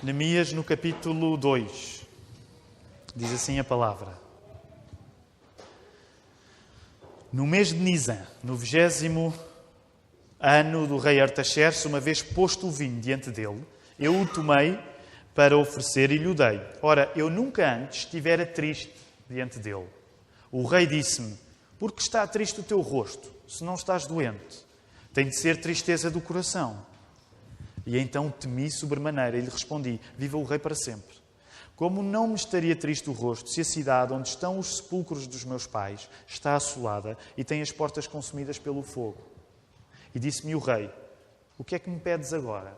Neemias, no capítulo 2, diz assim a palavra. No mês de Nisan, no 20º ano do rei Artaxerxes, uma vez posto o vinho diante dele, eu o tomei para oferecer e lhe o dei. Ora, eu nunca antes estivera triste diante dele. O rei disse-me: por que está triste o teu rosto, se não estás doente? Tem de ser tristeza do coração. E então temi sobremaneira e lhe respondi: viva o rei para sempre. Como não me estaria triste o rosto se a cidade onde estão os sepulcros dos meus pais está assolada e tem as portas consumidas pelo fogo? E disse-me o rei: o que é que me pedes agora?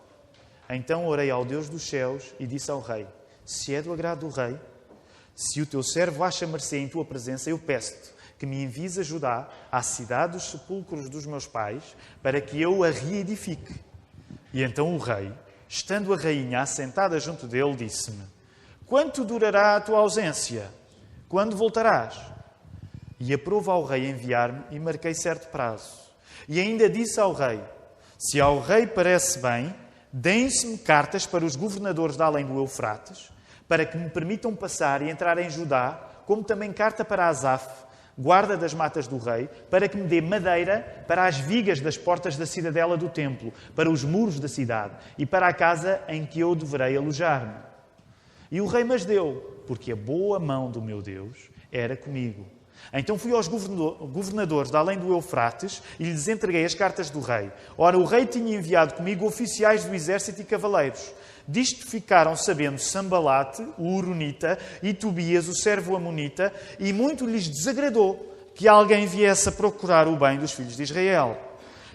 Então orei ao Deus dos céus e disse ao rei: se é do agrado do rei, se o teu servo acha mercê em tua presença, eu peço-te que me envies a Judá, à cidade dos sepulcros dos meus pais, para que eu a reedifique. E então o rei, estando a rainha assentada junto dele, disse-me: quanto durará a tua ausência? Quando voltarás? E aprove ao rei enviar-me e marquei certo prazo. E ainda disse ao rei: se ao rei parece bem, deem-se-me cartas para os governadores da além do Eufrates, para que me permitam passar e entrar em Judá, como também carta para Asaf, guarda das matas do rei, para que me dê madeira para as vigas das portas da cidadela do templo, para os muros da cidade e para a casa em que eu deverei alojar-me. E o rei mas deu, porque a boa mão do meu Deus era comigo. Então fui aos governadores da além do Eufrates e lhes entreguei as cartas do rei. Ora, o rei tinha enviado comigo oficiais do exército e cavaleiros. Disto ficaram sabendo Sambalate, o Horonita, e Tobias, o servo amonita, e muito lhes desagradou que alguém viesse a procurar o bem dos filhos de Israel.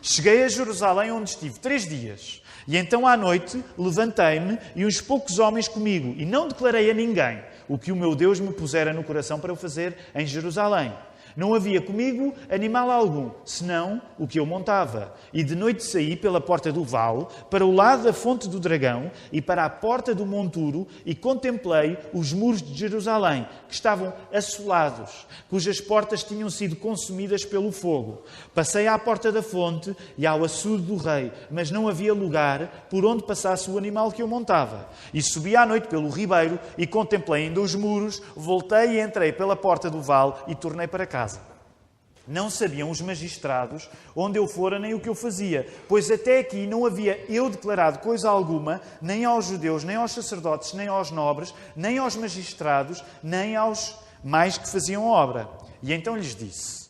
Cheguei a Jerusalém, onde estive 3 dias. E então à noite levantei-me e uns poucos homens comigo, e não declarei a ninguém o que o meu Deus me pusera no coração para eu fazer em Jerusalém. Não havia comigo animal algum, senão o que eu montava. E de noite saí pela porta do vale, para o lado da fonte do dragão e para a porta do monturo, e contemplei os muros de Jerusalém, que estavam assolados, cujas portas tinham sido consumidas pelo fogo. Passei à porta da fonte e ao açude do rei, mas não havia lugar por onde passasse o animal que eu montava. E subi à noite pelo ribeiro e contemplei ainda os muros, voltei e entrei pela porta do vale e tornei para casa. Não sabiam os magistrados onde eu fora nem o que eu fazia, pois até aqui não havia eu declarado coisa alguma, nem aos judeus, nem aos sacerdotes, nem aos nobres, nem aos magistrados, nem aos mais que faziam obra. E então lhes disse: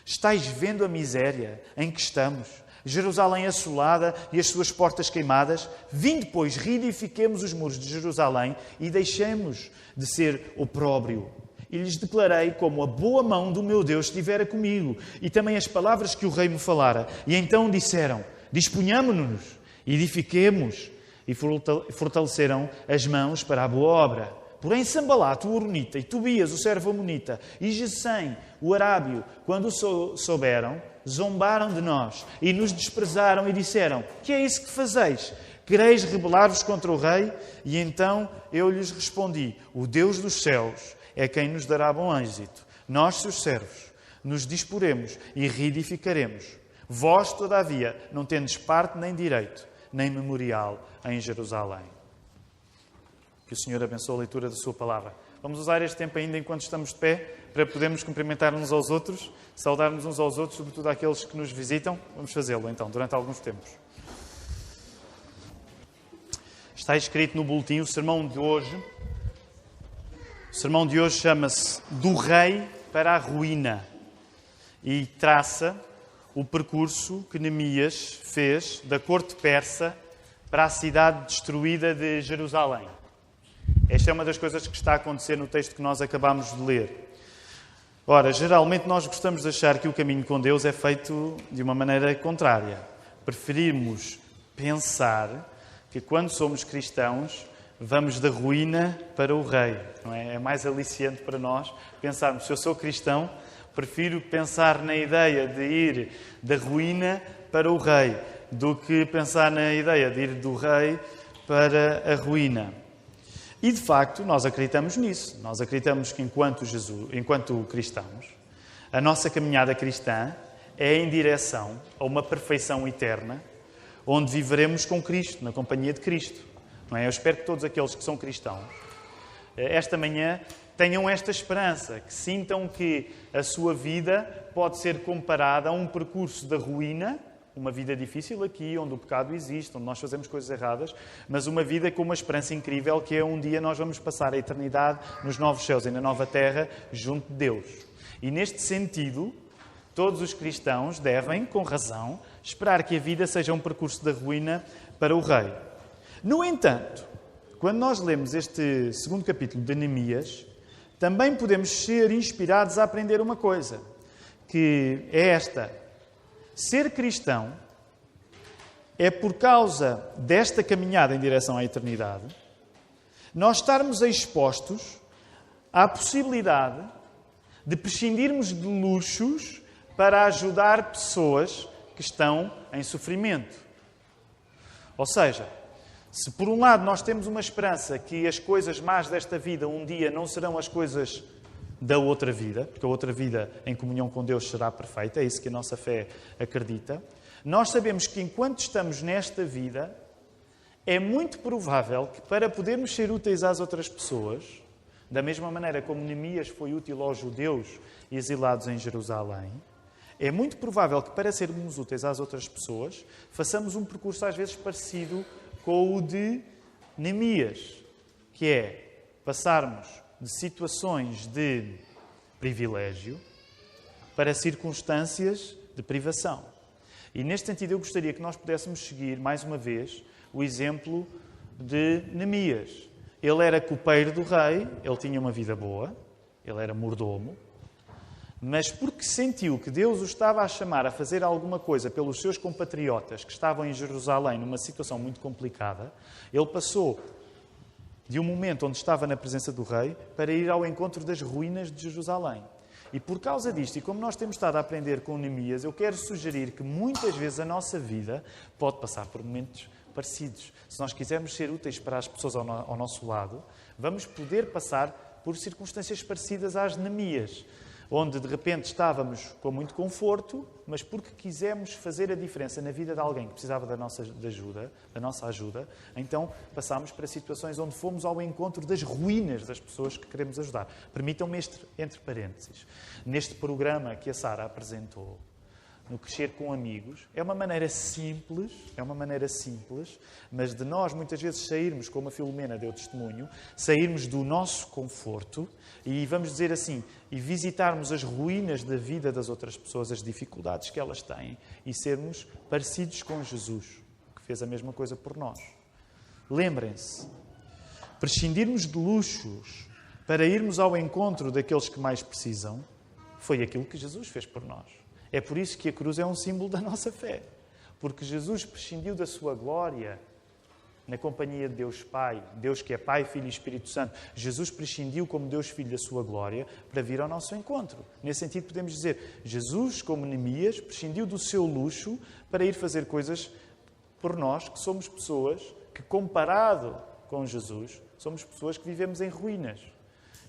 estáis vendo a miséria em que estamos, Jerusalém assolada e as suas portas queimadas? Vinde, pois, reedifiquemos os muros de Jerusalém e deixemos de ser opróbrio. E lhes declarei como a boa mão do meu Deus estivera comigo, e também as palavras que o rei me falara. E então disseram: disponhamo-nos, edifiquemos, e fortaleceram as mãos para a boa obra. Porém Sambalate, o Horonita, e Tobias, o servo amonita, e Gesem, o arábio, quando o souberam, zombaram de nós, e nos desprezaram e disseram: que é isso que fazeis? Quereis rebelar-vos contra o rei? E então eu lhes respondi: o Deus dos céus é quem nos dará bom êxito. Nós, seus servos, nos disporemos e reedificaremos. Vós, todavia, não tendes parte nem direito, nem memorial em Jerusalém. Que o Senhor abençoe a leitura da sua palavra. Vamos usar este tempo ainda enquanto estamos de pé para podermos cumprimentar uns aos outros, saudarmos uns aos outros, sobretudo aqueles que nos visitam. Vamos fazê-lo então, durante alguns tempos. Está escrito no boletim o sermão de hoje. O sermão de hoje chama-se Do Rei para a Ruína e traça o percurso que Neemias fez da corte persa para a cidade destruída de Jerusalém. Esta é uma das coisas que está a acontecer no texto que nós acabámos de ler. Ora, geralmente nós gostamos de achar que o caminho com Deus é feito de uma maneira contrária. Preferimos pensar que quando somos cristãos vamos da ruína para o rei, não é? É mais aliciante para nós pensarmos: se eu sou cristão, prefiro pensar na ideia de ir da ruína para o rei, do que pensar na ideia de ir do rei para a ruína. E, de facto, nós acreditamos nisso. Nós acreditamos que, enquanto cristãos, a nossa caminhada cristã é em direção a uma perfeição eterna, onde viveremos com Cristo, na companhia de Cristo. não é? Eu espero que todos aqueles que são cristãos, esta manhã, tenham esta esperança, que sintam que a sua vida pode ser comparada a um percurso da ruína, uma vida difícil aqui, onde o pecado existe, onde nós fazemos coisas erradas, mas uma vida com uma esperança incrível, que é um dia nós vamos passar a eternidade nos novos céus e na nova terra, junto de Deus. E neste sentido, todos os cristãos devem, com razão, esperar que a vida seja um percurso da ruína para o Rei. No entanto, quando nós lemos este segundo capítulo de Neemias, também podemos ser inspirados a aprender uma coisa, que é esta: ser cristão é, por causa desta caminhada em direção à eternidade, nós estarmos expostos à possibilidade de prescindirmos de luxos para ajudar pessoas que estão em sofrimento. Ou seja, se por um lado nós temos uma esperança que as coisas más desta vida um dia não serão as coisas da outra vida, porque a outra vida em comunhão com Deus será perfeita, é isso que a nossa fé acredita, nós sabemos que enquanto estamos nesta vida, é muito provável que para podermos ser úteis às outras pessoas, da mesma maneira como Neemias foi útil aos judeus exilados em Jerusalém, é muito provável que para sermos úteis às outras pessoas, façamos um percurso às vezes parecido com o de Neemias, que é passarmos de situações de privilégio para circunstâncias de privação. E neste sentido eu gostaria que nós pudéssemos seguir, mais uma vez, o exemplo de Neemias. Ele era copeiro do rei, ele tinha uma vida boa, ele era mordomo, mas porque sentiu que Deus o estava a chamar a fazer alguma coisa pelos seus compatriotas que estavam em Jerusalém numa situação muito complicada, ele passou de um momento onde estava na presença do rei para ir ao encontro das ruínas de Jerusalém. E por causa disto, e como nós temos estado a aprender com Neemias, eu quero sugerir que muitas vezes a nossa vida pode passar por momentos parecidos. Se nós quisermos ser úteis para as pessoas ao nosso lado, vamos poder passar por circunstâncias parecidas às de Neemias, onde de repente estávamos com muito conforto, mas porque quisemos fazer a diferença na vida de alguém que precisava da nossa ajuda, então passámos para situações onde fomos ao encontro das ruínas das pessoas que queremos ajudar. Permitam-me entre parênteses, neste programa que a Sara apresentou, no Crescer com Amigos, é uma maneira simples, mas de nós muitas vezes sairmos, como a Filomena deu testemunho, sairmos do nosso conforto e, vamos dizer assim, e visitarmos as ruínas da vida das outras pessoas, as dificuldades que elas têm, e sermos parecidos com Jesus, que fez a mesma coisa por nós. Lembrem-se, prescindirmos de luxos para irmos ao encontro daqueles que mais precisam, foi aquilo que Jesus fez por nós. É por isso que a cruz é um símbolo da nossa fé. Porque Jesus prescindiu da sua glória na companhia de Deus Pai, Deus que é Pai, Filho e Espírito Santo. Jesus prescindiu como Deus Filho da sua glória para vir ao nosso encontro. Nesse sentido podemos dizer, Jesus, como Neemias, prescindiu do seu luxo para ir fazer coisas por nós, que somos pessoas que, comparado com Jesus, somos pessoas que vivemos em ruínas.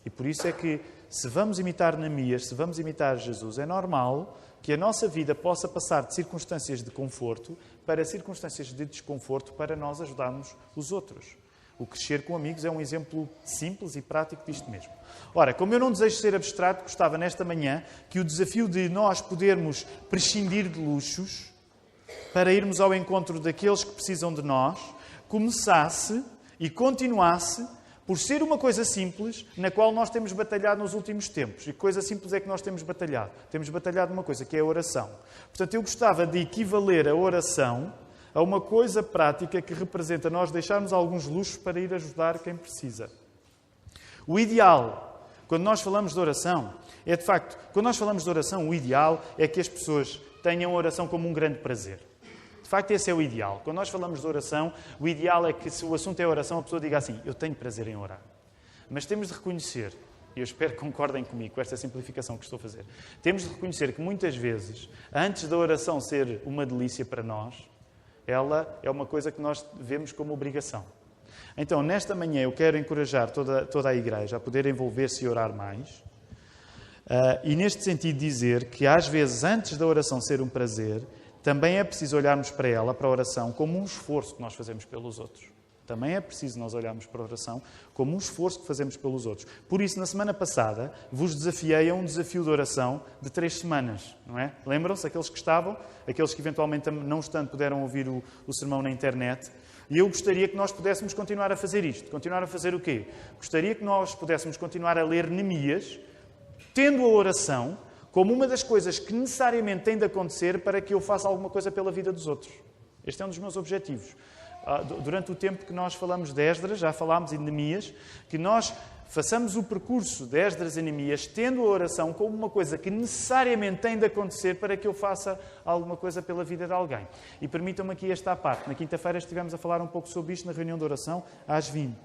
E por isso é que, se vamos imitar Neemias, se vamos imitar Jesus, é normal que a nossa vida possa passar de circunstâncias de conforto para circunstâncias de desconforto para nós ajudarmos os outros. O Crescer com Amigos é um exemplo simples e prático disto mesmo. Ora, como eu não desejo ser abstrato, gostava nesta manhã que o desafio de nós podermos prescindir de luxos para irmos ao encontro daqueles que precisam de nós, começasse e continuasse por ser uma coisa simples, na qual nós temos batalhado nos últimos tempos. E que coisa simples é que nós temos batalhado? Temos batalhado numa coisa, que é a oração. Portanto, eu gostava de equivaler a oração a uma coisa prática que representa nós deixarmos alguns luxos para ir ajudar quem precisa. O ideal, quando nós falamos de oração, é de facto, quando nós falamos de oração, o ideal é que as pessoas tenham a oração como um grande prazer. De facto, esse é o ideal. Quando nós falamos de oração, o ideal é que, se o assunto é oração, a pessoa diga assim, eu tenho prazer em orar. Mas temos de reconhecer, e eu espero que concordem comigo com esta simplificação que estou a fazer, temos de reconhecer que muitas vezes, antes da oração ser uma delícia para nós, ela é uma coisa que nós vemos como obrigação. Então, nesta manhã, eu quero encorajar toda a Igreja a poder envolver-se e orar mais. E neste sentido dizer que, às vezes, antes da oração ser um prazer, também é preciso olharmos para ela, para a oração, como um esforço que nós fazemos pelos outros. Também é preciso nós olharmos para a oração como um esforço que fazemos pelos outros. Por isso, na semana passada, vos desafiei a um desafio de oração de 3 semanas, não é? Lembram-se? Aqueles que estavam, aqueles que eventualmente não estando puderam ouvir o sermão na internet. E eu gostaria que nós pudéssemos continuar a fazer isto. Continuar a fazer o quê? Gostaria que nós pudéssemos continuar a ler Neemias, tendo a oração como uma das coisas que necessariamente tem de acontecer para que eu faça alguma coisa pela vida dos outros. Este é um dos meus objetivos. Durante o tempo que nós falamos de Esdras, já falámos em Neemias, que nós façamos o percurso de Esdras e Neemias tendo a oração como uma coisa que necessariamente tem de acontecer para que eu faça alguma coisa pela vida de alguém. E permitam-me aqui esta parte. Na quinta-feira estivemos a falar um pouco sobre isto na reunião de oração, às 20.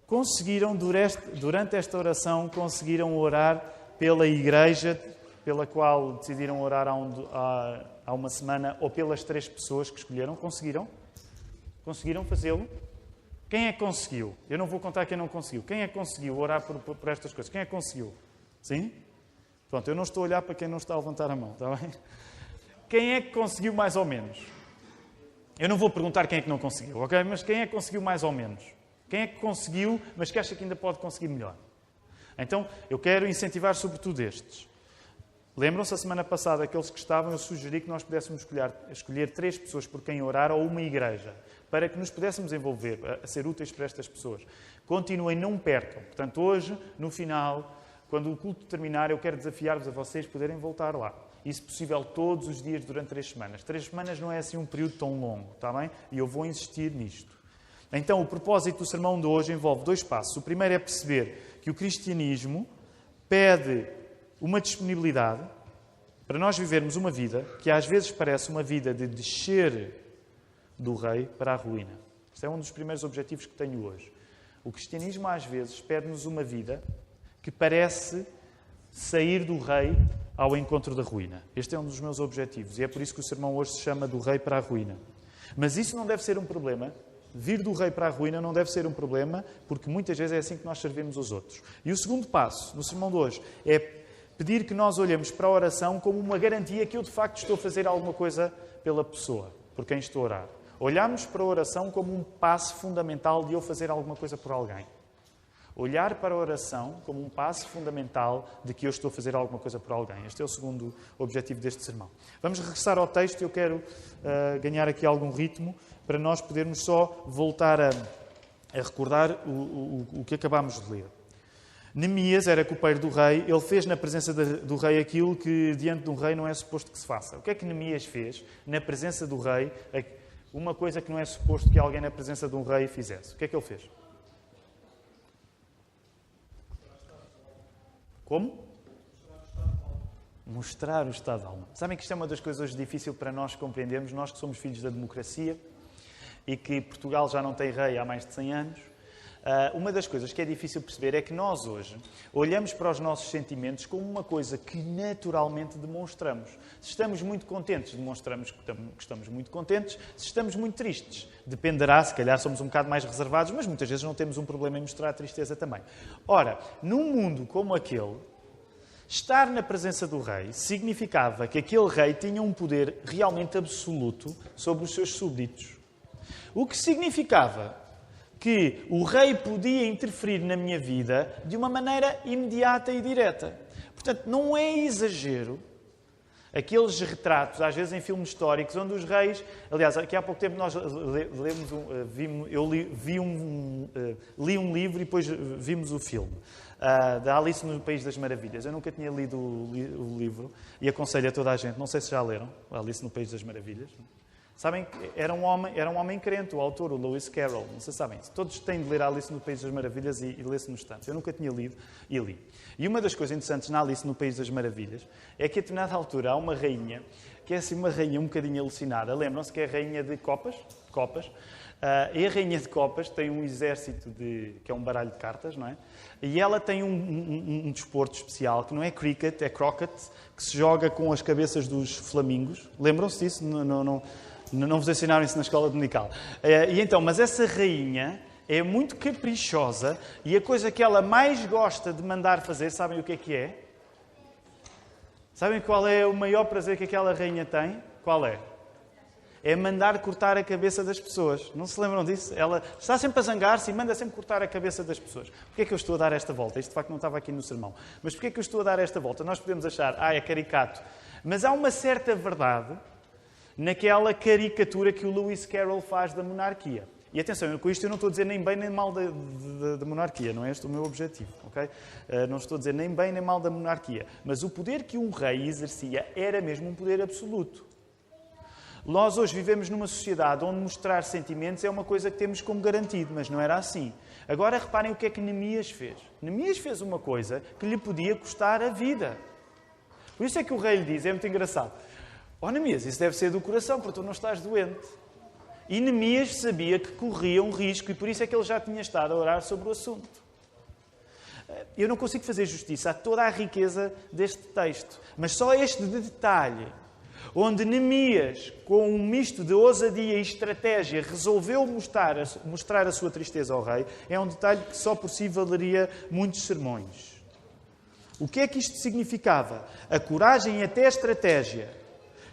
Conseguiram, durante esta oração, conseguiram orar pela igreja pela qual decidiram orar há uma semana, ou pelas 3 pessoas que escolheram? Conseguiram? Conseguiram fazê-lo? Quem é que conseguiu? Eu não vou contar quem não conseguiu. Quem é que conseguiu orar por estas coisas? Quem é que conseguiu? Sim? Pronto, eu não estou a olhar para quem não está a levantar a mão, está bem? Quem é que conseguiu mais ou menos? Eu não vou perguntar quem é que não conseguiu, ok? Mas quem é que conseguiu mais ou menos? Quem é que conseguiu, mas que acha que ainda pode conseguir melhor? Então, eu quero incentivar sobretudo estes. Lembram-se, a semana passada, aqueles que estavam, eu sugeri que nós pudéssemos escolher 3 pessoas por quem orar ou uma igreja, para que nos pudéssemos envolver, a ser úteis para estas pessoas. Continuem, não percam. Portanto, hoje, no final, quando o culto terminar, eu quero desafiar-vos a vocês poderem voltar lá. E, se possível, todos os dias durante 3 semanas. 3 semanas não é assim um período tão longo, está bem? E eu vou insistir nisto. Então, o propósito do sermão de hoje envolve 2 passos. O primeiro é perceber que o cristianismo pede uma disponibilidade para nós vivermos uma vida que às vezes parece uma vida de descer do rei para a ruína. Este é um dos primeiros objetivos que tenho hoje. O cristianismo às vezes pede-nos uma vida que parece sair do rei ao encontro da ruína. Este é um dos meus objetivos e é por isso que o sermão hoje se chama do rei para a ruína. Mas isso não deve ser um problema. Vir do rei para a ruína não deve ser um problema, porque muitas vezes é assim que nós servimos os outros. E o segundo passo no sermão de hoje é pedir que nós olhemos para a oração como uma garantia que eu, de facto, estou a fazer alguma coisa pela pessoa, por quem estou a orar. Olhamos para a oração como um passo fundamental de eu fazer alguma coisa por alguém. Olhar para a oração como um passo fundamental de que eu estou a fazer alguma coisa por alguém. Este é o segundo objetivo deste sermão. Vamos regressar ao texto e eu quero ganhar aqui algum ritmo para nós podermos só voltar a recordar o que acabámos de ler. Neemias era copeiro do rei, ele fez na presença do rei aquilo que diante de um rei não é suposto que se faça. O que é que Neemias fez na presença do rei? Uma coisa que não é suposto que alguém na presença de um rei fizesse. O que é que ele fez? Como? Mostrar o estado de alma. Sabem que isto é uma das coisas difíceis para nós compreendermos, nós que somos filhos da democracia e que Portugal já não tem rei há mais de 100 anos. Uma das coisas que é difícil perceber é que nós hoje olhamos para os nossos sentimentos como uma coisa que naturalmente demonstramos. Se estamos muito contentes, demonstramos que estamos muito contentes. Se estamos muito tristes, dependerá, se calhar somos um bocado mais reservados, mas muitas vezes não temos um problema em mostrar a tristeza também. Ora, num mundo como aquele, estar na presença do rei significava que aquele rei tinha um poder realmente absoluto sobre os seus súbditos. O que significava que o rei podia interferir na minha vida de uma maneira imediata e direta. Portanto, não é exagero aqueles retratos, às vezes em filmes históricos, onde os reis... Aliás, aqui há pouco tempo nós li um livro e depois vimos o filme, da Alice no País das Maravilhas. Eu nunca tinha lido o livro e aconselho a toda a gente, não sei se já leram, Alice no País das Maravilhas. Sabem que era um homem crente, o autor, o Lewis Carroll. Não sei se sabem. Todos têm de ler Alice no País das Maravilhas e ler-se no instante. Eu nunca tinha lido e li. E uma das coisas interessantes na Alice no País das Maravilhas é que a determinada altura há uma rainha, que é assim uma rainha um bocadinho alucinada. Lembram-se que é a rainha de copas? E a rainha de copas tem um exército que é um baralho de cartas, não é? E ela tem um desporto especial, que não é cricket, é croquet, que se joga com as cabeças dos flamingos. Lembram-se disso? Não vos ensinaram isso na escola dominical. E então, mas essa rainha é muito caprichosa e a coisa que ela mais gosta de mandar fazer, sabem o que é? Sabem qual é o maior prazer que aquela rainha tem? Qual é? é mandar cortar a cabeça das pessoas. Não se lembram disso? Ela está sempre a zangar-se e manda sempre cortar a cabeça das pessoas. Porquê é que eu estou a dar esta volta? Isto de facto não estava aqui no sermão. Mas porquê é que eu estou a dar esta volta? Nós podemos achar, é caricato. Mas há uma certa verdade naquela caricatura que o Lewis Carroll faz da monarquia. E atenção, com isto eu não estou a dizer nem bem nem mal da monarquia, não é este o meu objetivo, ok? Não estou a dizer nem bem nem mal da monarquia. Mas o poder que um rei exercia era mesmo um poder absoluto. Nós hoje vivemos numa sociedade onde mostrar sentimentos é uma coisa que temos como garantido, mas não era assim. Agora reparem o que é que Neemias fez. Neemias fez uma coisa que lhe podia custar a vida. Por isso é que o rei lhe diz, é muito engraçado, Neemias, isso deve ser do coração, porque tu não estás doente. E Neemias sabia que corria um risco e por isso é que ele já tinha estado a orar sobre o assunto. Eu não consigo fazer justiça a toda a riqueza deste texto, mas só este detalhe, onde Neemias, com um misto de ousadia e estratégia, resolveu mostrar a sua tristeza ao rei, é um detalhe que só por si valeria muitos sermões. O que é que isto significava? A coragem e até a estratégia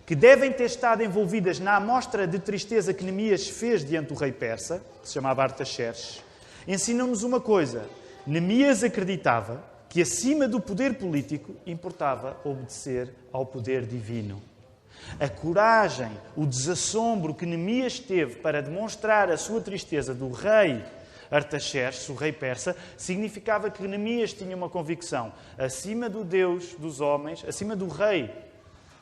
que devem ter estado envolvidas na amostra de tristeza que Neemias fez diante do rei persa, que se chamava Artaxerxes, ensinam-nos uma coisa. Neemias acreditava que acima do poder político importava obedecer ao poder divino. A coragem, o desassombro que Neemias teve para demonstrar a sua tristeza do rei Artaxerxes, o rei persa, significava que Neemias tinha uma convicção. Acima do Deus dos homens, acima do rei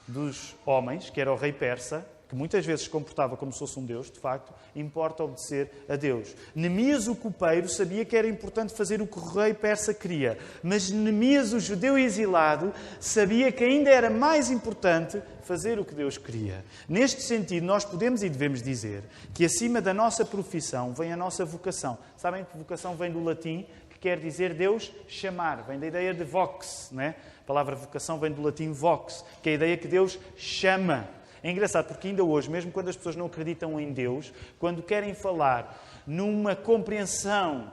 dos homens, que era o rei persa, que muitas vezes se comportava como se fosse um Deus, de facto, importa obedecer a Deus. Neemias, o copeiro, sabia que era importante fazer o que o rei persa queria, mas Neemias, o judeu exilado, sabia que ainda era mais importante fazer o que Deus queria. Neste sentido, nós podemos e devemos dizer que acima da nossa profissão vem a nossa vocação. Sabem que vocação vem do latim, que quer dizer Deus chamar, vem da ideia de vox, não é? A palavra vocação vem do latim vox, que é a ideia que Deus chama. É engraçado porque ainda hoje, mesmo quando as pessoas não acreditam em Deus, quando querem falar numa compreensão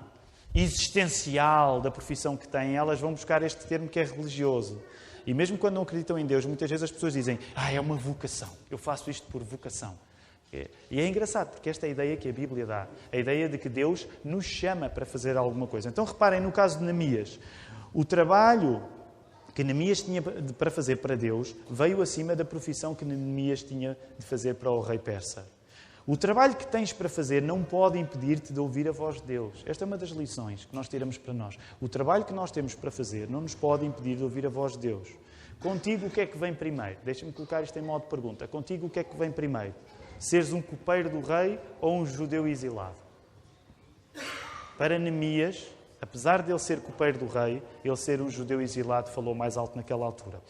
existencial da profissão que têm, elas vão buscar este termo que é religioso. E mesmo quando não acreditam em Deus, muitas vezes as pessoas dizem, é uma vocação, eu faço isto por vocação. E é engraçado porque esta é a ideia que a Bíblia dá, a ideia de que Deus nos chama para fazer alguma coisa. Então reparem no caso de Neemias, o trabalho que Neemias tinha para fazer para Deus veio acima da profissão que Neemias tinha de fazer para o rei persa. O trabalho que tens para fazer não pode impedir-te de ouvir a voz de Deus. Esta é uma das lições que nós tiramos para nós. O trabalho que nós temos para fazer não nos pode impedir de ouvir a voz de Deus. Contigo o que é que vem primeiro? Deixa-me colocar isto em modo de pergunta. Contigo o que é que vem primeiro? Seres um copeiro do rei ou um judeu exilado? Para Neemias, apesar de ele ser copeiro do rei, ele ser um judeu exilado falou mais alto naquela altura.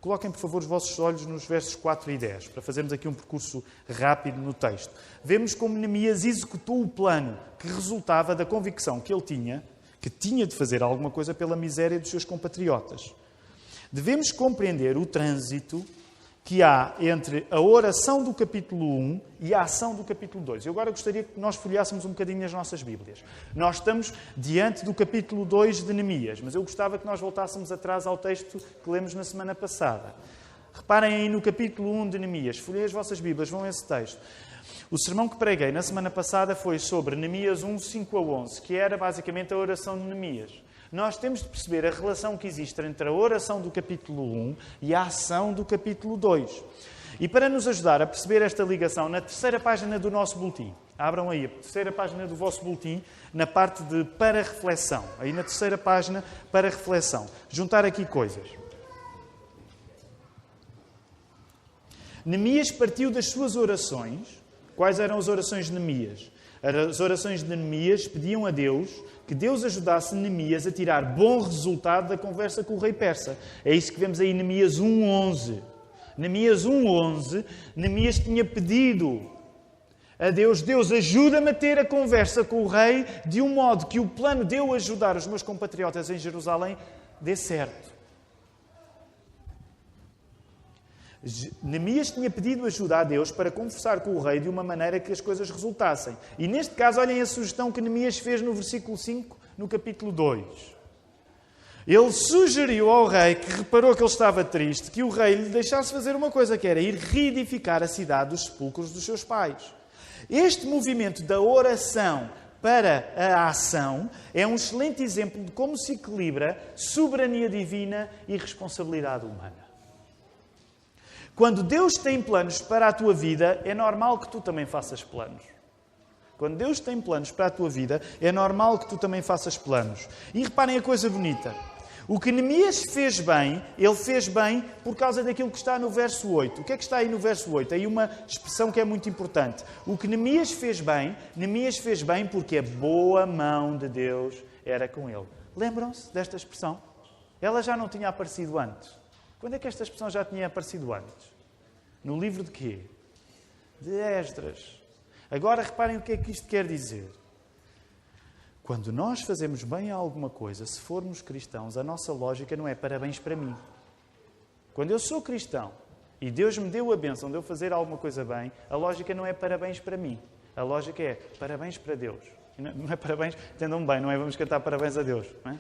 Coloquem, por favor, os vossos olhos nos versos 4 e 10, para fazermos aqui um percurso rápido no texto. Vemos como Neemias executou o plano que resultava da convicção que ele tinha, que tinha de fazer alguma coisa pela miséria dos seus compatriotas. Devemos compreender o trânsito que há entre a oração do capítulo 1 e a ação do capítulo 2. Eu agora gostaria que nós folheássemos um bocadinho as nossas Bíblias. Nós estamos diante do capítulo 2 de Neemias, mas eu gostava que nós voltássemos atrás ao texto que lemos na semana passada. Reparem aí no capítulo 1 de Neemias. Folheiem as vossas Bíblias, vão a esse texto. O sermão que preguei na semana passada foi sobre Neemias 1, 5 a 11, que era basicamente a oração de Neemias. Nós temos de perceber a relação que existe entre a oração do capítulo 1 e a ação do capítulo 2. E para nos ajudar a perceber esta ligação, na terceira página do nosso boletim, abram aí a terceira página do vosso boletim, na parte de para reflexão. Aí na terceira página, para reflexão. Juntar aqui coisas. Neemias partiu das suas orações. Quais eram as orações de Neemias? As orações de Neemias pediam a Deus que Deus ajudasse Neemias a tirar bom resultado da conversa com o rei persa. É isso que vemos aí em Neemias 1:11. Neemias 1:11, Neemias tinha pedido a Deus, Deus ajuda-me a ter a conversa com o rei de um modo que o plano de eu ajudar os meus compatriotas em Jerusalém dê certo. Neemias tinha pedido ajuda a Deus para conversar com o rei de uma maneira que as coisas resultassem. E neste caso, olhem a sugestão que Neemias fez no versículo 5, no capítulo 2. Ele sugeriu ao rei, que reparou que ele estava triste, que o rei lhe deixasse fazer uma coisa, que era ir reedificar a cidade dos sepulcros dos seus pais. Este movimento da oração para a ação é um excelente exemplo de como se equilibra soberania divina e responsabilidade humana. Quando Deus tem planos para a tua vida, é normal que tu também faças planos. Quando Deus tem planos para a tua vida, é normal que tu também faças planos. E reparem a coisa bonita. O que Neemias fez bem, ele fez bem por causa daquilo que está no verso 8. O que é que está aí no verso 8? Aí uma expressão que é muito importante. O que Neemias fez bem porque a boa mão de Deus era com ele. Lembram-se desta expressão? Ela já não tinha aparecido antes. Quando é que esta expressão já tinha aparecido antes? No livro de quê? De Esdras. Agora reparem o que é que isto quer dizer. Quando nós fazemos bem a alguma coisa, se formos cristãos, a nossa lógica não é parabéns para mim. Quando eu sou cristão e Deus me deu a bênção de eu fazer alguma coisa bem, a lógica não é parabéns para mim. A lógica é parabéns para Deus. Não é parabéns, entendam bem, não é vamos cantar parabéns a Deus. Não é?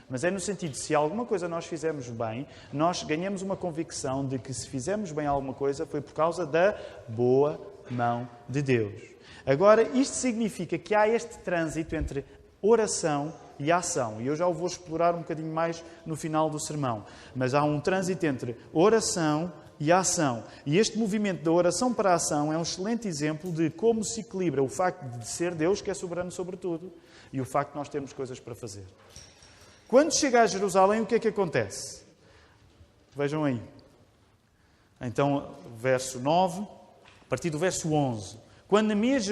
Mas é no sentido de se alguma coisa nós fizemos bem, nós ganhamos uma convicção de que se fizemos bem alguma coisa foi por causa da boa mão de Deus. Agora, isto significa que há este trânsito entre oração e ação. E eu já o vou explorar um bocadinho mais no final do sermão. Mas há um trânsito entre oração e ação. E este movimento da oração para a ação é um excelente exemplo de como se equilibra o facto de ser Deus, que é soberano sobre tudo, e o facto de nós termos coisas para fazer. Quando chega a Jerusalém, o que é que acontece? Vejam aí. Então, verso 9, a partir do verso 11. Quando Neemias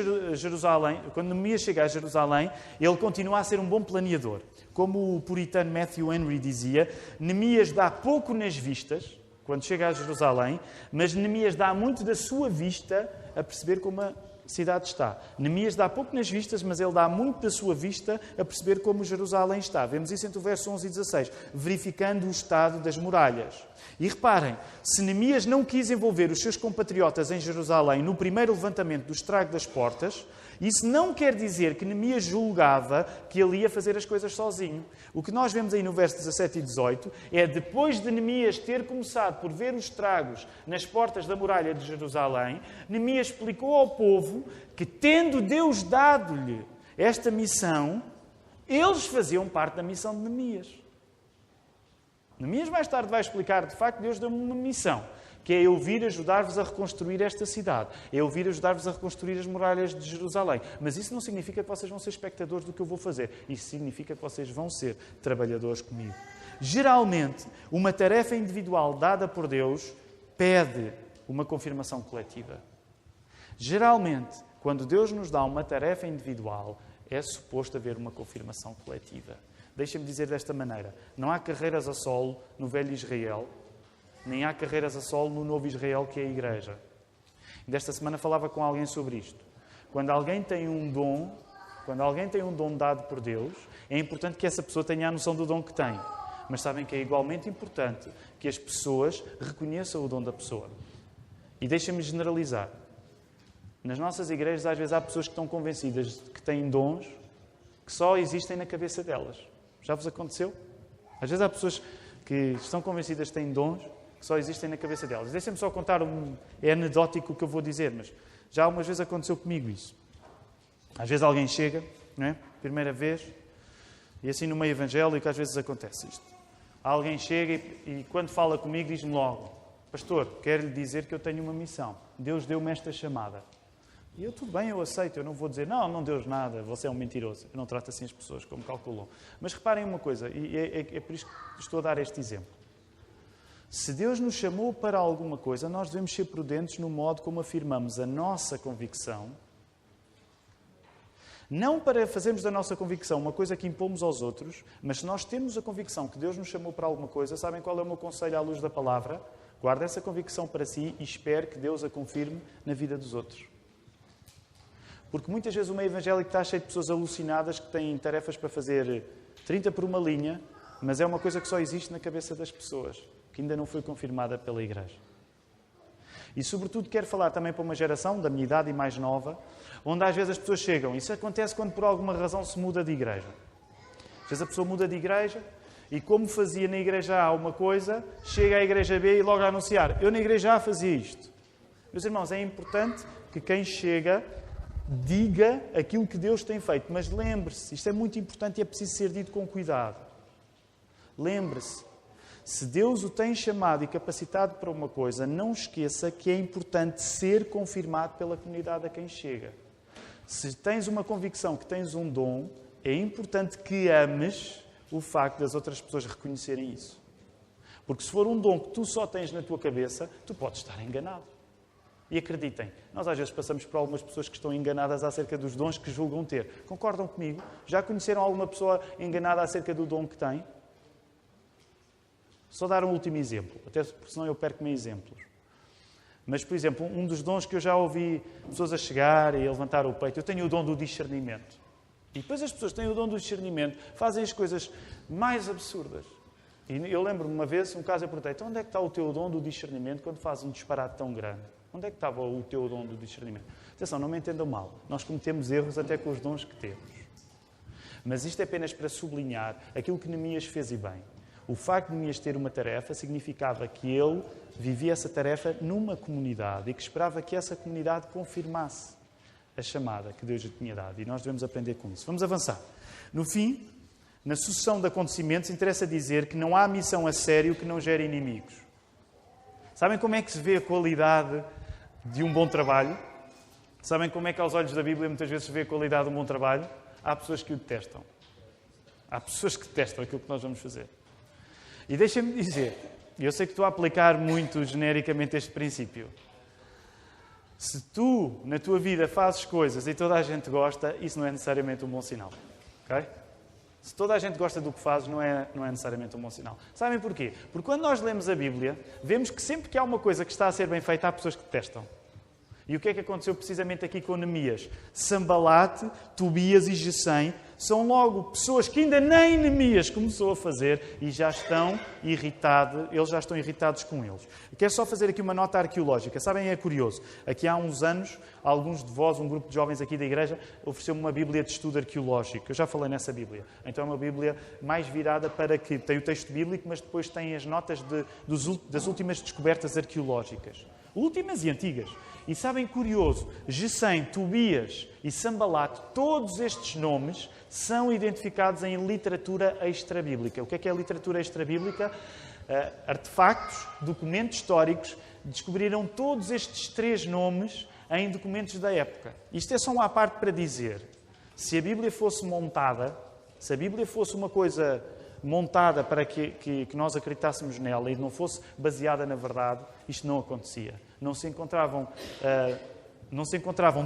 chega a Jerusalém, ele continua a ser um bom planeador. Como o puritano Matthew Henry dizia, Neemias dá pouco nas vistas, quando chega a Jerusalém, mas Neemias dá muito da sua vista a perceber como a cidade está. Neemias dá pouco nas vistas, mas ele dá muito da sua vista a perceber como Jerusalém está. Vemos isso entre o verso 11 e 16, verificando o estado das muralhas. E reparem, se Neemias não quis envolver os seus compatriotas em Jerusalém no primeiro levantamento do estrago das portas, isso não quer dizer que Neemias julgava que ele ia fazer as coisas sozinho. O que nós vemos aí no verso 17 e 18 é depois de Neemias ter começado por ver os estragos nas portas da muralha de Jerusalém, Neemias explicou ao povo que, tendo Deus dado-lhe esta missão, eles faziam parte da missão de Neemias. Neemias mais tarde vai explicar, de facto, Deus deu-me uma missão, que é eu vir ajudar-vos a reconstruir esta cidade. É eu vir ajudar-vos a reconstruir as muralhas de Jerusalém. Mas isso não significa que vocês vão ser espectadores do que eu vou fazer. Isso significa que vocês vão ser trabalhadores comigo. Geralmente, uma tarefa individual dada por Deus pede uma confirmação coletiva. Geralmente, quando Deus nos dá uma tarefa individual, é suposto haver uma confirmação coletiva. Deixa-me dizer desta maneira. Não há carreiras a solo no velho Israel, nem há carreiras a solo no novo Israel, que é a Igreja. Desta semana falava com alguém sobre isto. Quando alguém tem um dom dado por Deus, é importante que essa pessoa tenha a noção do dom que tem. Mas sabem que é igualmente importante que as pessoas reconheçam o dom da pessoa. E deixem-me generalizar. Nas nossas igrejas, às vezes, há pessoas que estão convencidas de que têm dons que só existem na cabeça delas. Já vos aconteceu? Às vezes há pessoas que estão convencidas de que têm dons que só existem na cabeça delas. Deixem-me só contar é anedótico o que eu vou dizer, mas já algumas vezes aconteceu comigo isso. Às vezes alguém chega, não é? Primeira vez, e assim no meio evangélico às vezes acontece isto. Alguém chega e quando fala comigo diz-me logo: pastor, quero-lhe dizer que eu tenho uma missão. Deus deu-me esta chamada. E eu, tudo bem, eu aceito. Eu não vou dizer, não deu nada, você é um mentiroso. Eu não trato assim as pessoas, como calculou. Mas reparem uma coisa, e é por isso que estou a dar este exemplo. Se Deus nos chamou para alguma coisa, nós devemos ser prudentes no modo como afirmamos a nossa convicção. Não para fazermos da nossa convicção uma coisa que impomos aos outros, mas se nós temos a convicção que Deus nos chamou para alguma coisa, sabem qual é o meu conselho à luz da palavra? Guarde essa convicção para si e espere que Deus a confirme na vida dos outros. Porque muitas vezes o meio evangélico está cheio de pessoas alucinadas que têm tarefas para fazer 30 por uma linha, mas é uma coisa que só existe na cabeça das pessoas, que ainda não foi confirmada pela Igreja. E, sobretudo, quero falar também para uma geração da minha idade e mais nova, onde às vezes as pessoas chegam. Isso acontece quando por alguma razão se muda de igreja. Às vezes a pessoa muda de igreja E como fazia na igreja A uma coisa, chega à igreja B e logo a anunciar: eu na igreja A fazia isto. Meus irmãos, é importante que quem chega diga aquilo que Deus tem feito. Mas lembre-se, isto é muito importante e é preciso ser dito com cuidado. Lembre-se, se Deus o tem chamado e capacitado para uma coisa, não esqueça que é importante ser confirmado pela comunidade a quem chega. Se tens uma convicção que tens um dom, é importante que ames o facto das outras pessoas reconhecerem isso. Porque se for um dom que tu só tens na tua cabeça, tu podes estar enganado. E acreditem, nós às vezes passamos por algumas pessoas que estão enganadas acerca dos dons que julgam ter. Concordam comigo? Já conheceram alguma pessoa enganada acerca do dom que tem? Só dar um último exemplo, até porque senão eu perco-me em exemplos. Mas, por exemplo, um dos dons que eu já ouvi pessoas a chegar e a levantar o peito, eu tenho o dom do discernimento. E depois as pessoas têm o dom do discernimento, fazem as coisas mais absurdas. E eu lembro-me uma vez, um caso, eu perguntei: então onde é que está o teu dom do discernimento quando fazes um disparate tão grande? Onde é que estava o teu dom do discernimento? Atenção, não me entendam mal. Nós cometemos erros até com os dons que temos. Mas isto é apenas para sublinhar aquilo que Neemias fez e bem. O facto de Neemias ter uma tarefa significava que ele vivia essa tarefa numa comunidade e que esperava que essa comunidade confirmasse a chamada que Deus lhe tinha dado. E nós devemos aprender com isso. Vamos avançar. No fim, na sucessão de acontecimentos, interessa dizer que não há missão a sério que não gere inimigos. Sabem como é que se vê a qualidade de um bom trabalho? Sabem como é que aos olhos da Bíblia muitas vezes se vê a qualidade de um bom trabalho? Há pessoas que o detestam. Há pessoas que detestam aquilo que nós vamos fazer. E deixem-me dizer, eu sei que estou a aplicar muito genericamente este princípio. Se tu, na tua vida, fazes coisas e toda a gente gosta, isso não é necessariamente um bom sinal. Ok? Se toda a gente gosta do que fazes, não é necessariamente um bom sinal. Sabem porquê? Porque quando nós lemos a Bíblia, vemos que sempre que há uma coisa que está a ser bem feita, há pessoas que detestam. E o que é que aconteceu precisamente aqui com Neemias? Sanbalate, Tobias e Gesem são logo pessoas que ainda nem Neemias começou a fazer e já estão irritados, eles já estão irritados com eles. Quero só fazer aqui uma nota arqueológica. Sabem, é curioso. Aqui há uns anos, alguns de vós, um grupo de jovens aqui da igreja, ofereceu-me uma Bíblia de estudo arqueológico. Eu já falei nessa Bíblia. Então é uma Bíblia mais virada para que tem o texto bíblico, mas depois tem as notas das últimas descobertas arqueológicas. Últimas e antigas. E sabem, curioso, Gesem, Tobias e Sanbalate, todos estes nomes são identificados em literatura extrabíblica. O que é a literatura extrabíblica? Artefactos, documentos históricos, descobriram todos estes 3 nomes em documentos da época. Isto é só uma parte para dizer, se a Bíblia fosse montada, se a Bíblia fosse uma coisa montada para que nós acreditássemos nela e não fosse baseada na verdade, isto não acontecia. Não se encontravam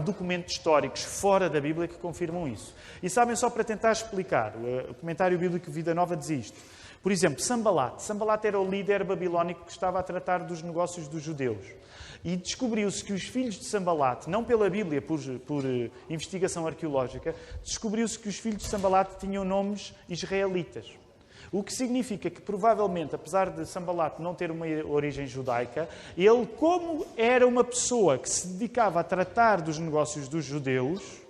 documentos históricos fora da Bíblia que confirmam isso. E sabem, só para tentar explicar, o comentário bíblico Vida Nova diz isto. Por exemplo, Sanbalate. Sanbalate era o líder babilónico que estava a tratar dos negócios dos judeus. E descobriu-se que os filhos de Sanbalate, não pela Bíblia, por investigação arqueológica, descobriu-se que os filhos de Sanbalate tinham nomes israelitas. O que significa que, provavelmente, apesar de Sanbalate não ter uma origem judaica, ele, como era uma pessoa que se dedicava a tratar dos negócios dos judeus,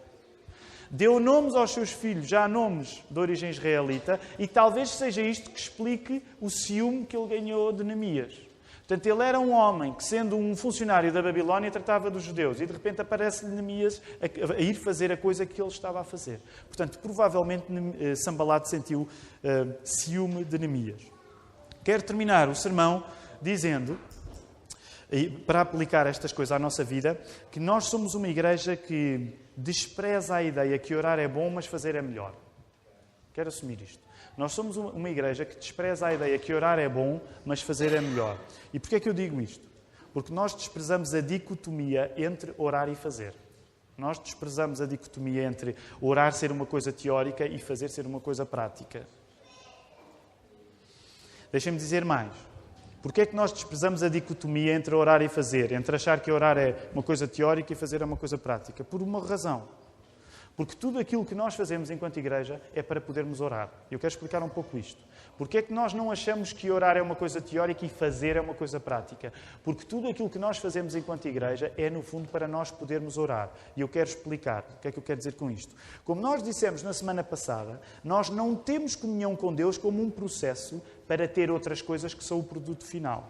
deu nomes aos seus filhos, já nomes de origem israelita, e talvez seja isto que explique o ciúme que ele ganhou de Neemias. Portanto, ele era um homem que, sendo um funcionário da Babilónia, tratava dos judeus. E, de repente, aparece-lhe Neemias a ir fazer a coisa que ele estava a fazer. Portanto, provavelmente, Sanbalate sentiu ciúme de Neemias. Quero terminar o sermão dizendo, para aplicar estas coisas à nossa vida, que nós somos uma igreja que despreza a ideia que orar é bom, mas fazer é melhor. Quero assumir isto. Nós somos uma igreja que despreza a ideia que orar é bom, mas fazer é melhor. E porquê é que eu digo isto? Porque nós desprezamos a dicotomia entre orar e fazer. Nós desprezamos a dicotomia entre orar ser uma coisa teórica e fazer ser uma coisa prática. Deixem-me dizer mais. Porquê é que nós desprezamos a dicotomia entre orar e fazer? Entre achar que orar é uma coisa teórica e fazer é uma coisa prática? Por uma razão. Porque tudo aquilo que nós fazemos enquanto igreja é para podermos orar. Eu quero explicar um pouco isto. Porque é que nós não achamos que orar é uma coisa teórica e fazer é uma coisa prática? Porque tudo aquilo que nós fazemos enquanto igreja é, no fundo, para nós podermos orar. E eu quero explicar o que é que eu quero dizer com isto. Como nós dissemos na semana passada, nós não temos comunhão com Deus como um processo para ter outras coisas que são o produto final.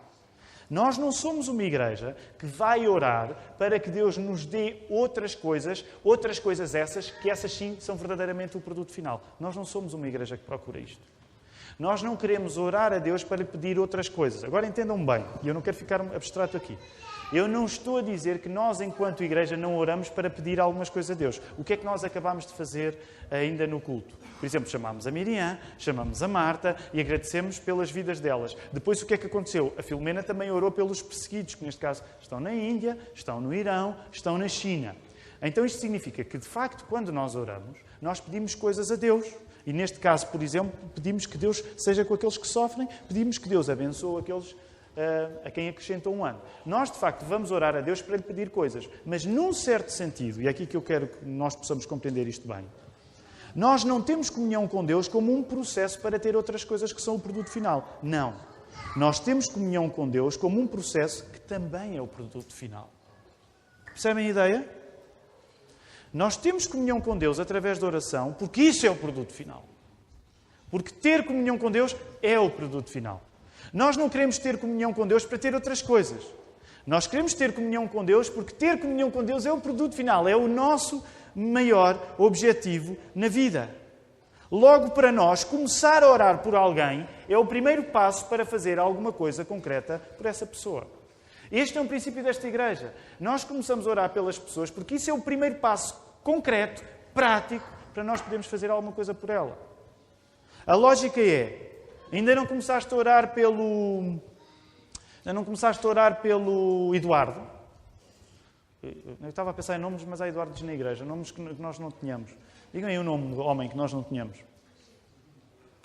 Nós não somos uma igreja que vai orar para que Deus nos dê outras coisas essas, que essas sim são verdadeiramente o produto final. Nós não somos uma igreja que procura isto. Nós não queremos orar a Deus para lhe pedir outras coisas. Agora entendam bem, e eu não quero ficar abstrato aqui. Eu não estou a dizer que nós, enquanto igreja, não oramos para pedir algumas coisas a Deus. O que é que nós acabámos de fazer ainda no culto? Por exemplo, chamámos a Miriam, chamamos a Marta e agradecemos pelas vidas delas. Depois, o que é que aconteceu? A Filomena também orou pelos perseguidos, que neste caso estão na Índia, estão no Irão, estão na China. Então isto significa que, de facto, quando nós oramos, nós pedimos coisas a Deus. E neste caso, por exemplo, pedimos que Deus seja com aqueles que sofrem, pedimos que Deus abençoe aqueles a quem acrescenta um ano. Nós, de facto, vamos orar a Deus para lhe pedir coisas. Mas num certo sentido, e é aqui que eu quero que nós possamos compreender isto bem, nós não temos comunhão com Deus como um processo para ter outras coisas que são o produto final. Não. Nós temos comunhão com Deus como um processo que também é o produto final. Percebem a ideia? Nós temos comunhão com Deus através da oração, porque isso é o produto final. Porque ter comunhão com Deus é o produto final. Nós não queremos ter comunhão com Deus para ter outras coisas. Nós queremos ter comunhão com Deus porque ter comunhão com Deus é o produto final, é o nosso maior objetivo na vida. Logo, para nós, começar a orar por alguém é o primeiro passo para fazer alguma coisa concreta por essa pessoa. Este é um princípio desta igreja. Nós começamos a orar pelas pessoas porque isso é o primeiro passo concreto, prático, para nós podermos fazer alguma coisa por ela. A lógica é, ainda não começaste a orar pelo Eduardo? Eu estava a pensar em nomes, mas há Eduardos na igreja, nomes que nós não tínhamos. Digam aí o nome do homem que nós não tínhamos.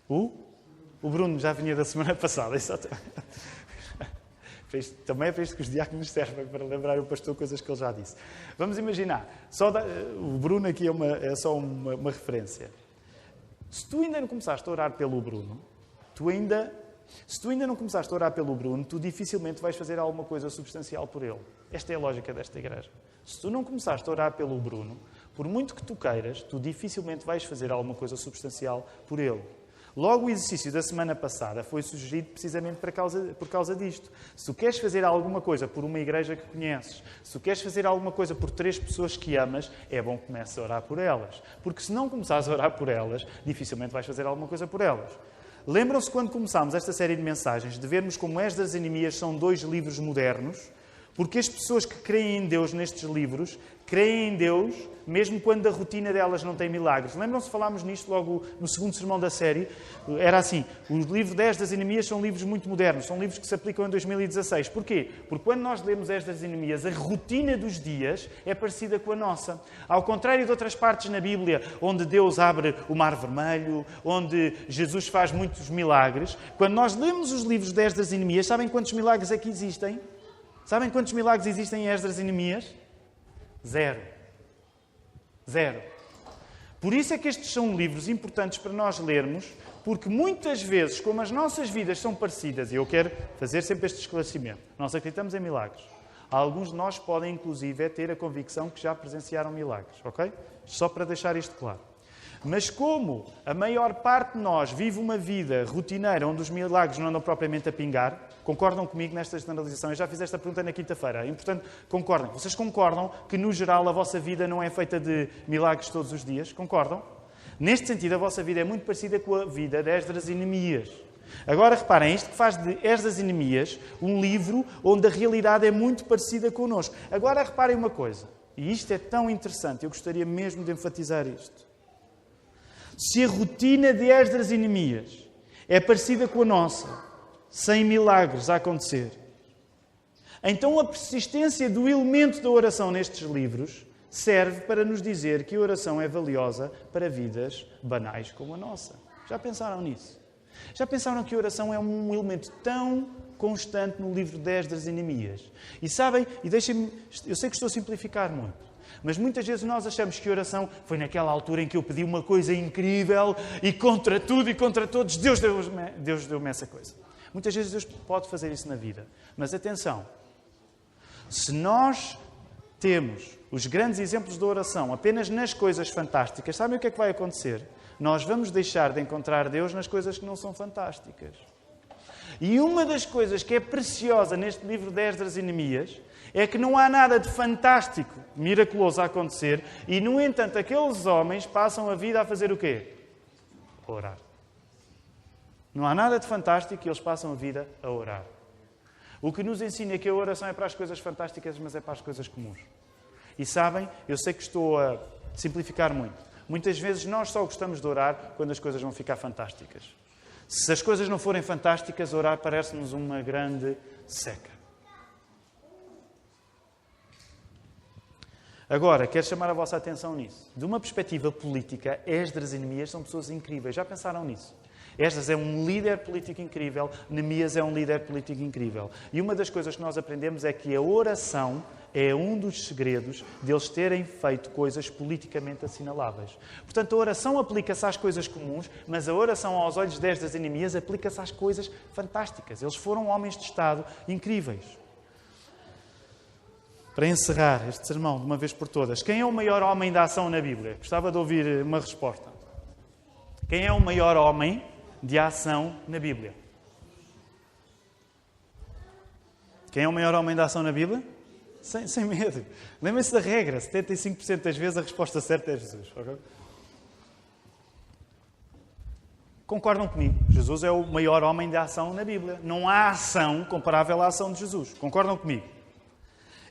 O Bruno já vinha da semana passada, exatamente. Também é para isto que os diáconos servem, para lembrar o pastor coisas que ele já disse. Vamos imaginar, o Bruno aqui é só uma referência. Se tu ainda não começaste a orar pelo Bruno, tu dificilmente vais fazer alguma coisa substancial por ele. Esta é a lógica desta igreja. Se tu não começaste a orar pelo Bruno, por muito que tu queiras, tu dificilmente vais fazer alguma coisa substancial por ele. Logo, o exercício da semana passada foi sugerido precisamente por causa disto. Se tu queres fazer alguma coisa por uma igreja que conheces, se tu queres fazer alguma coisa por 3 pessoas que amas, é bom que comeces a orar por elas. Porque se não começares a orar por elas, dificilmente vais fazer alguma coisa por elas. Lembram-se quando começámos esta série de mensagens de vermos como Esdras e Neemias são 2 livros modernos? Porque as pessoas que creem em Deus nestes livros, creem em Deus mesmo quando a rotina delas não tem milagres. Lembram-se, falámos nisto logo no segundo sermão da série? Era assim, os livros de Esdras e Neemias são livros muito modernos, são livros que se aplicam em 2016. Porquê? Porque quando nós lemos Esdras e Neemias, a rotina dos dias é parecida com a nossa. Ao contrário de outras partes na Bíblia, onde Deus abre o Mar Vermelho, onde Jesus faz muitos milagres, quando nós lemos os livros de Esdras e Neemias, sabem quantos milagres aqui existem? Sabem quantos milagres existem em Esdras e Neemias? 0. Por isso é que estes são livros importantes para nós lermos, porque muitas vezes, como as nossas vidas são parecidas, e eu quero fazer sempre este esclarecimento, nós acreditamos em milagres. Alguns de nós podem, inclusive, ter a convicção que já presenciaram milagres, ok? Só para deixar isto claro. Mas como a maior parte de nós vive uma vida rotineira onde os milagres não andam propriamente a pingar, concordam comigo nesta generalização? Eu já fiz esta pergunta na quinta-feira. E, portanto, concordem. Vocês concordam que, no geral, a vossa vida não é feita de milagres todos os dias? Concordam? Neste sentido, a vossa vida é muito parecida com a vida de Esdras e Neemias. Agora, reparem, isto que faz de Esdras e Neemias um livro onde a realidade é muito parecida connosco. Agora, reparem uma coisa. E isto é tão interessante. Eu gostaria mesmo de enfatizar isto. Se a rotina de Esdras e Neemias é parecida com a nossa, sem milagres a acontecer, então a persistência do elemento da oração nestes livros serve para nos dizer que a oração é valiosa para vidas banais como a nossa. Já pensaram nisso? Já pensaram que a oração é um elemento tão constante no livro de Esdras e Neemias? E sabem, eu sei que estou a simplificar muito, Mas muitas vezes nós achamos que a oração foi naquela altura em que eu pedi uma coisa incrível e contra tudo e contra todos, Deus deu-me essa coisa. Muitas vezes Deus pode fazer isso na vida. Mas atenção, se nós temos os grandes exemplos da oração apenas nas coisas fantásticas, sabem o que é que vai acontecer? Nós vamos deixar de encontrar Deus nas coisas que não são fantásticas. E uma das coisas que é preciosa neste livro de Esdras e Neemias é que não há nada de fantástico, miraculoso a acontecer e, no entanto, aqueles homens passam a vida a fazer o quê? A orar. Não há nada de fantástico e eles passam a vida a orar. O que nos ensina é que a oração é para as coisas fantásticas, mas é para as coisas comuns. E sabem, eu sei que estou a simplificar muito. Muitas vezes nós só gostamos de orar quando as coisas vão ficar fantásticas. Se as coisas não forem fantásticas, orar parece-nos uma grande seca. Agora, quero chamar a vossa atenção nisso. De uma perspectiva política, Esdras e Neemias são pessoas incríveis. Já pensaram nisso? Esdras é um líder político incrível, Neemias é um líder político incrível. E uma das coisas que nós aprendemos é que a oração é um dos segredos deles terem feito coisas politicamente assinaláveis. Portanto, a oração aplica-se às coisas comuns, mas a oração aos olhos de Esdras e Neemias aplica-se às coisas fantásticas. Eles foram homens de Estado incríveis. Para encerrar este sermão de uma vez por todas, quem é o maior homem da ação na Bíblia? Gostava de ouvir uma resposta. Quem é o maior homem de ação na Bíblia? Quem é o maior homem da ação na Bíblia? Sem medo. Lembrem-se da regra. 75% das vezes a resposta certa é Jesus. Okay? Concordam comigo? Jesus é o maior homem de ação na Bíblia. Não há ação comparável à ação de Jesus. Concordam comigo?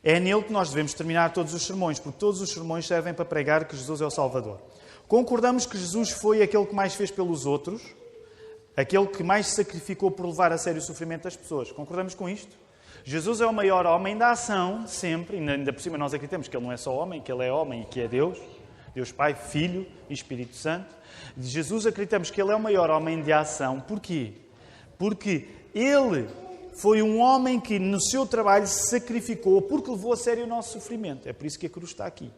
É nele que nós devemos terminar todos os sermões, porque todos os sermões servem para pregar que Jesus é o Salvador. Concordamos que Jesus foi aquele que mais fez pelos outros, aquele que mais se sacrificou por levar a sério o sofrimento das pessoas. Concordamos com isto? Jesus é o maior homem da ação, sempre, e ainda por cima nós acreditamos que Ele não é só homem, que Ele é homem e que é Deus, Deus Pai, Filho e Espírito Santo. De Jesus acreditamos que Ele é o maior homem de ação. Porquê? Porque Ele foi um homem que no seu trabalho se sacrificou porque levou a sério o nosso sofrimento. É por isso que a cruz está aqui.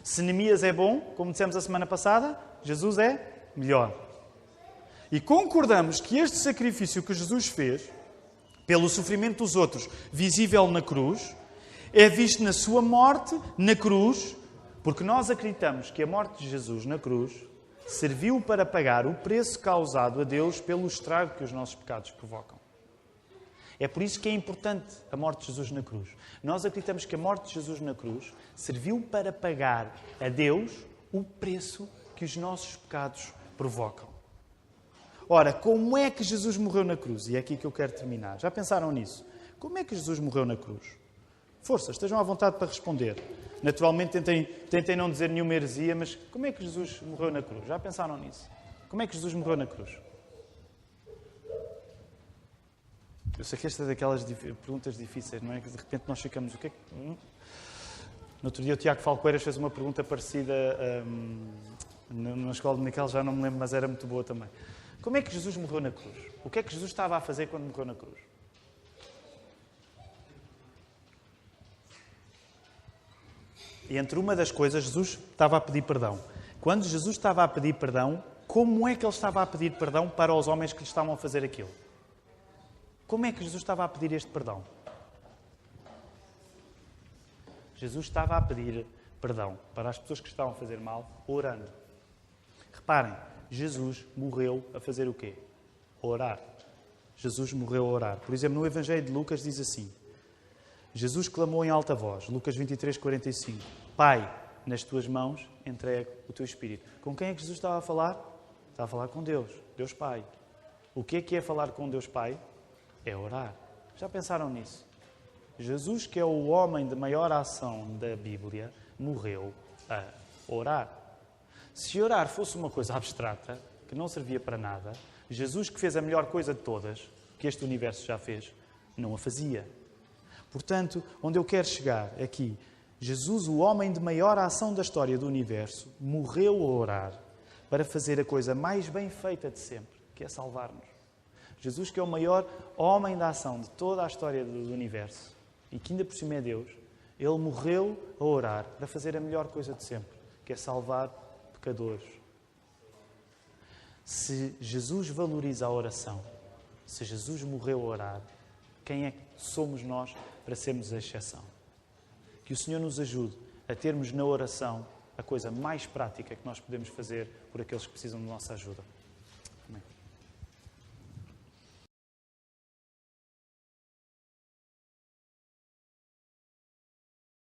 Se Neemias é bom, como dissemos a semana passada, Jesus é melhor. E concordamos que este sacrifício que Jesus fez, pelo sofrimento dos outros, visível na cruz, é visto na sua morte na cruz, porque nós acreditamos que a morte de Jesus na cruz serviu para pagar o preço causado a Deus pelo estrago que os nossos pecados provocam. É por isso que é importante a morte de Jesus na cruz. Nós acreditamos que a morte de Jesus na cruz serviu para pagar a Deus o preço que os nossos pecados provocam. Ora, como é que Jesus morreu na cruz? E é aqui que eu quero terminar. Já pensaram nisso? Como é que Jesus morreu na cruz? Força, estejam à vontade para responder. Naturalmente, tentem não dizer nenhuma heresia, mas como é que Jesus morreu na cruz? Já pensaram nisso? Como é que Jesus morreu na cruz? Eu sei que esta é daquelas perguntas difíceis, não é? Que de repente nós ficamos... No outro dia o Tiago Falcoeiras fez uma pergunta parecida na escola de Miquel, já não me lembro, mas era muito boa também. Como é que Jesus morreu na cruz? O que é que Jesus estava a fazer quando morreu na cruz? E entre uma das coisas, Jesus estava a pedir perdão. Quando Jesus estava a pedir perdão, como é que ele estava a pedir perdão para os homens que lhe estavam a fazer aquilo? Como é que Jesus estava a pedir este perdão? Jesus estava a pedir perdão para as pessoas que estavam a fazer mal, orando. Reparem, Jesus morreu a fazer o quê? A orar. Jesus morreu a orar. Por exemplo, no Evangelho de Lucas diz assim: Jesus clamou em alta voz, Lucas 23, 45. Pai, nas tuas mãos entrego o teu Espírito. Com quem é que Jesus estava a falar? Estava a falar com Deus, Deus Pai. O que é falar com Deus Pai? É orar. Já pensaram nisso? Jesus, que é o homem de maior ação da Bíblia, morreu a orar. Se orar fosse uma coisa abstrata, que não servia para nada, Jesus, que fez a melhor coisa de todas, que este universo já fez, não a fazia. Portanto, onde eu quero chegar é que Jesus, o homem de maior ação da história do universo, morreu a orar para fazer a coisa mais bem feita de sempre, que é salvar-nos. Jesus, que é o maior homem da ação de toda a história do universo, e que ainda por cima é Deus, Ele morreu a orar para fazer a melhor coisa de sempre, que é salvar pecadores. Se Jesus valoriza a oração, se Jesus morreu a orar, quem é que somos nós para sermos a exceção? Que o Senhor nos ajude a termos na oração a coisa mais prática que nós podemos fazer por aqueles que precisam de nossa ajuda.